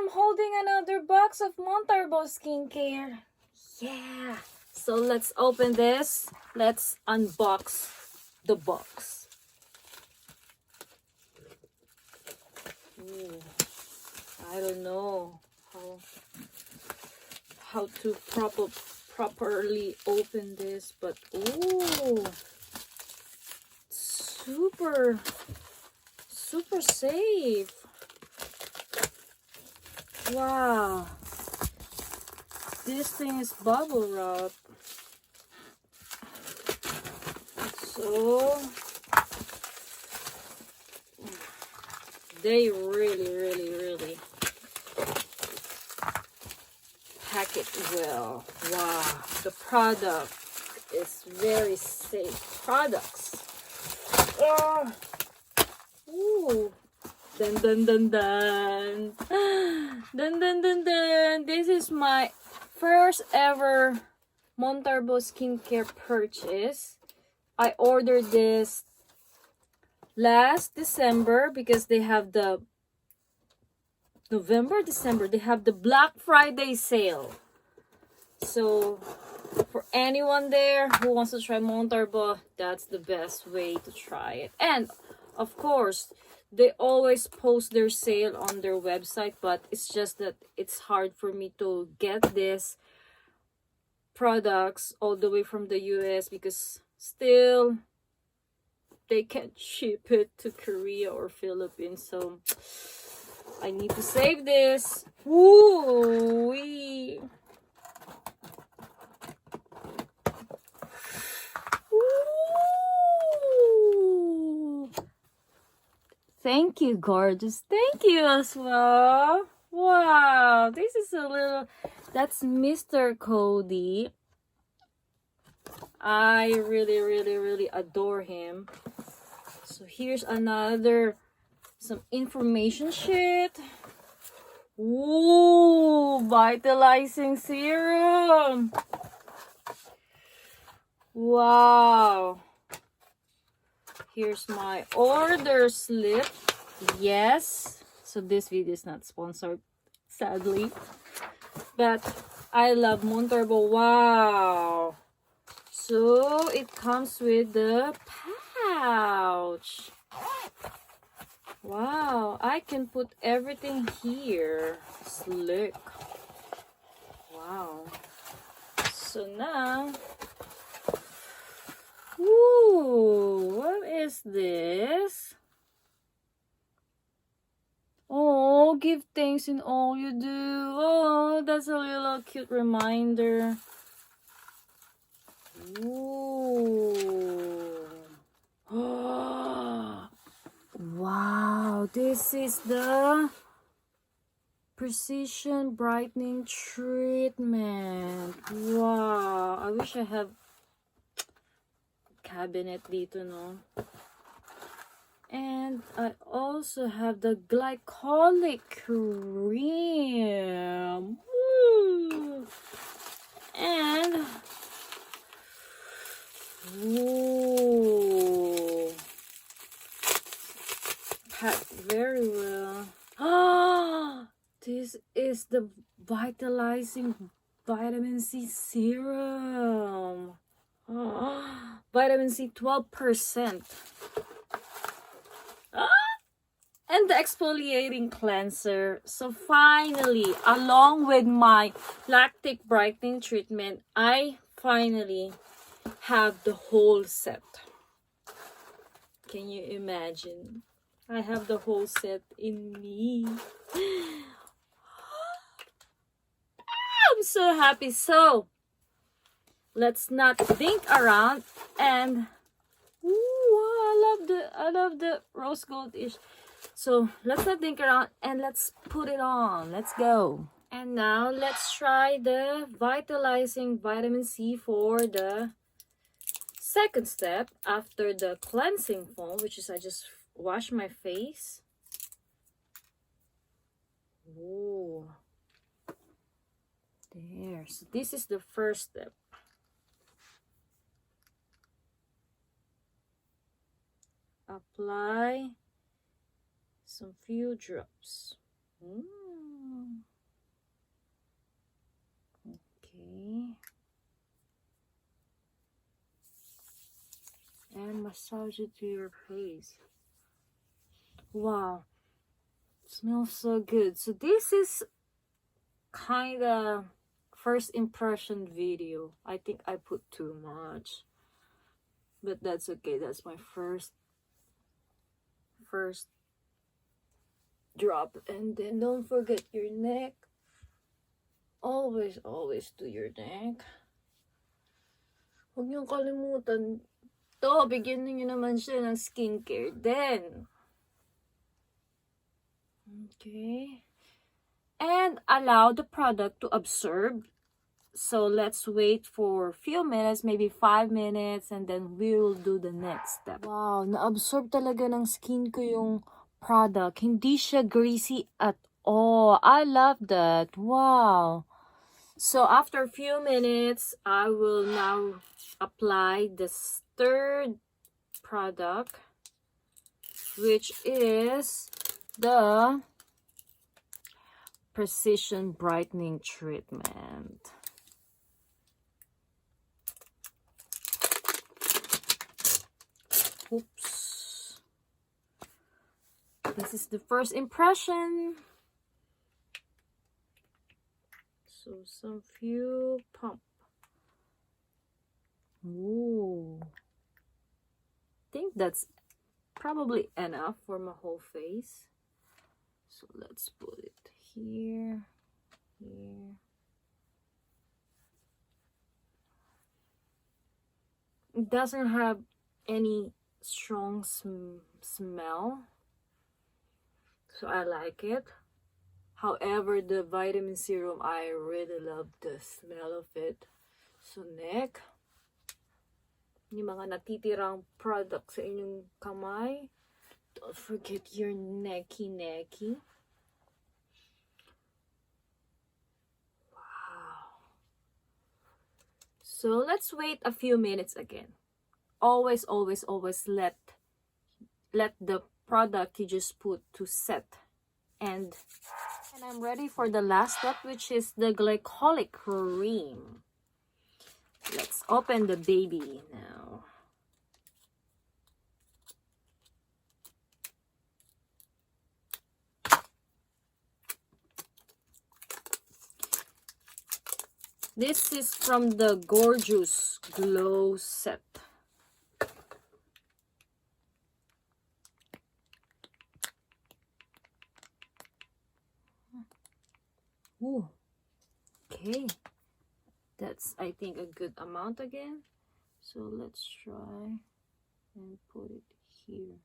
I'm holding another box of Montarbo skincare. Yeah. So let's open this. Let's unbox the box. Ooh, I don't know how to properly open this, but ooh, super safe. Wow, this thing is bubble wrap. So they really pack it well. Wow, the product is very safe products. Oh. Ooh. Dun dun dun dun. Dun dun dun dun. This is my first ever Montarbo skincare purchase. I ordered this last December because they have the December, they have the Black Friday sale. So for anyone there who wants to try Montarbo, that's the best way to try it. And of course, they always post their sale on their website, but it's just that it's hard for me to get these products all the way from the US because still they can't ship it to Korea or Philippines. So I need to save this. Woo-wee. Thank you, gorgeous. Thank you as well. Wow, this is a little... That's Mr. Cody. I really adore him. So here's some information sheet. Ooh, vitalizing serum. Wow. Here's my order slip. Yes. So this video is not sponsored, sadly. But I love Montarbo. Wow. So it comes with the pouch. Wow. I can put everything here. Slick. Wow. So now... Ooh, what is this? Oh, give thanks in all you do. Oh, that's a little cute reminder. Ooh. Oh, wow, this is the Precision Brightening Treatment. Wow, I wish I have cabinet dito, no? And I also have the glycolic cream. Woo! And ooh, packed very well. Ah, this is the vitalizing vitamin C serum. Oh, vitamin C 12%. And the exfoliating cleanser. So finally, along with my lactic brightening treatment, I finally have the whole set. Can you imagine? I have the whole set in me. I'm so happy. So let's not think around and I love the rose gold-ish. So let's not think around and let's put it on. Let's go. And now let's try the vitalizing vitamin C for the second step after the cleansing foam, which is I just wash my face. Ooh. There. So this is the first step. Apply some few drops. And massage it to your face. Wow. It smells so good. So this is kind of first impression video. I think I put too much. But that's okay. That's my first drop. And then don't forget your neck. Always do your neck. Huwag niyong kalimutan to. Bigyan niyo naman siya ng skincare din. Okay. And allow the product to absorb. So let's wait for a few minutes, maybe 5 minutes, and then we will do the next step. Wow, na-absorb talaga ng skin ko yung product. Hindi siya greasy at all. I love that. Wow. So after a few minutes, I will now apply the third product, which is the Precision Brightening Treatment. Oops. This is the first impression. So some few pump. Ooh. I think that's probably enough for my whole face. So let's put it here, here. It doesn't have any strong smell, so I like it. However, the vitamin serum, I really love the smell of it. So neck, yung mga natitirang product sa inyong kamay, don't forget your necky. Wow. So let's wait a few minutes again. Always let the product you just put to set. And I'm ready for the last step, which is the glycolic cream. Let's open the baby now. This is from the Gorgeous Glow set. Ooh, okay. That's, I think, a good amount again. So let's try and put it here.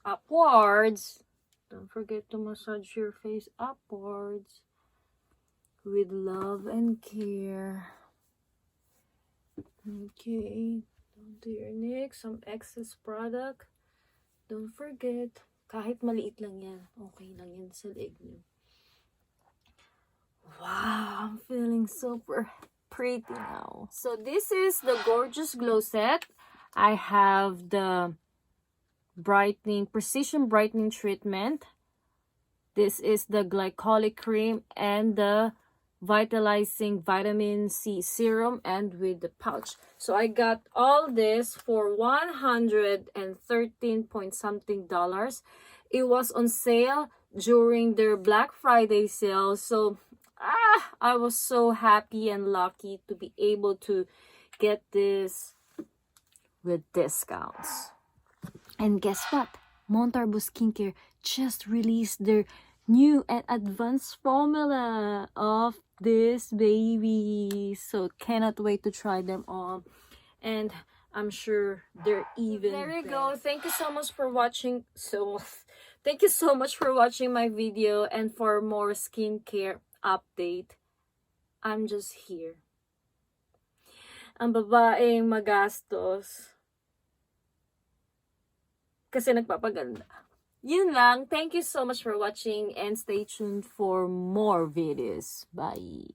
Upwards. Don't forget to massage your face upwards with love and care. Okay, onto your neck, some excess product. Don't forget, kahit maliit lang yan, okay lang yan sa leg niyo. Wow, I'm feeling super pretty now. So this is the Gorgeous Glow set. I have the Precision Brightening Treatment. This is the Glycolic Cream and the Vitalizing Vitamin C Serum, and with the pouch. So I got all this for $113 point something. It was on sale during their Black Friday sale. So I was so happy and lucky to be able to get this with discounts. And guess what? Montarbo Skincare just released their new and advanced formula of this baby. So cannot wait to try them all. And I'm sure they're even there you go. Thank you so much for watching. Thank you so much for watching my video. And for more skincare update, I'm just here. Ang babaeng magastos kasi nagpapaganda. Yun lang. Thank you so much for watching and stay tuned for more videos. Bye!